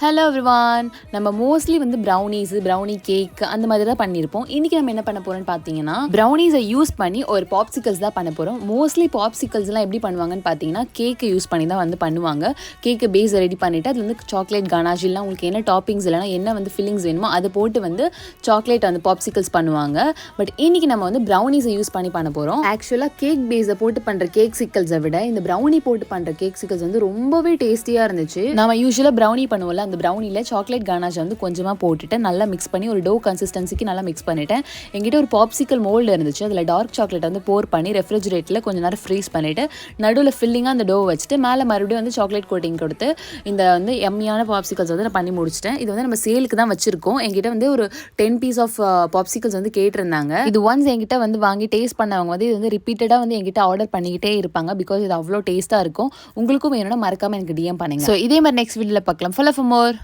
Hello everyone. நம்ம mostly வந்து brownie cake அந்த மாதிரி தான் பண்ணியிருப்போம். இன்றைக்கி நம்ம என்ன பண்ண போகிறோம்னு பார்த்தீங்கன்னா, ப்ரௌனீஸை யூஸ் பண்ணி ஒரு பாப்சிக்கல்ஸ் தான் பண்ண போகிறோம். மோஸ்ட்லி பாப்சிக்கல்ஸ்லாம் எப்படி பண்ணுவாங்கன்னு பார்த்தீங்கன்னா, கேக்கை யூஸ் பண்ணி தான் வந்து பண்ணுவாங்க. கேக்கு பேஸை ரெடி பண்ணிவிட்டு அது வந்து சாக்லேட் கனாஷ் இல்லைனா உங்களுக்கு என்ன டாப்பிங்ஸ் இல்லைனா என்ன வந்து ஃபில்லிங்ஸ் வேணுமோ அதை போட்டு வந்து சாக்லேட் அந்த பாப்சிக்கல்ஸ் பண்ணுவாங்க. பட் இன்றைக்கி நம்ம வந்து ப்ரௌனீஸை யூஸ் பண்ணி பண்ண போகிறோம். ஆக்சுவலாக கேக் பேஸை போட்டு பண்ணுற கேக் சிக்கல்ஸை விட இந்த ப்ரௌனி போட்டு பண்ணுற கேக் சிக்கல்ஸ் வந்து ரொம்பவே டேஸ்டியாக இருந்துச்சு. நம்ம யூஸ்வலாக ப்ரௌனி பண்ணுவோம்ல, அந்த ப்ரௌனியில் சாக்லேட் கனாஷ் வந்து கொஞ்சமாக போட்டுட்டு நல்லா மிக்ஸ் பண்ணி ஒரு டோ கன்சிஸ்டன்சிக்கு நல்லா மிக்ஸ் பண்ணிவிட்டேன். என்கிட்ட ஒரு பாப்சிக்கல் மோல்டு இருந்துச்சு. அதில் டார்க் சாக்லேட் வந்து போர் பண்ணி ரெஃப்ரிஜரேட்டரில் கொஞ்சம் நேரம் ஃப்ரீஸ் பண்ணிவிட்டு நடுவில் ஃபில்லிங்காக அந்த டோ வச்சுட்டு மேலே மறுபடியும் வந்து சாக்லேட் கோட்டிங் கொடுத்து இந்த வந்து எம்மியான பாப்சிக்கல்ஸ் வந்து நான் பண்ணி முடிச்சிட்டேன். இது வந்து நம்ம சேலுக்கு தான் வச்சுருக்கோம். என்கிட்ட வந்து ஒரு 10 பீஸ் ஆஃப் பாப்சிக்கல்ஸ் வந்து கேட்டிருந்தாங்க. இது ஒன்ஸ் என்கிட்ட வந்து வாங்கி டேஸ்ட் பண்ணவங்க வந்து இது வந்து ரிப்பீட்டடாக வந்து என்கிட்ட ஆர்டர் பண்ணிக்கிட்டே இருப்பாங்க. பிகாஸ் இது அவ்வளோ டேஸ்ட்டாக இருக்கும். உங்களுக்கும் வேணும்னா மறக்காமல் எனக்கு டிஎம் பண்ணுங்க. ஸோ இதே மாதிரி நெக்ஸ்ட் வீடியோவில் பார்க்கலாம். Follow for more.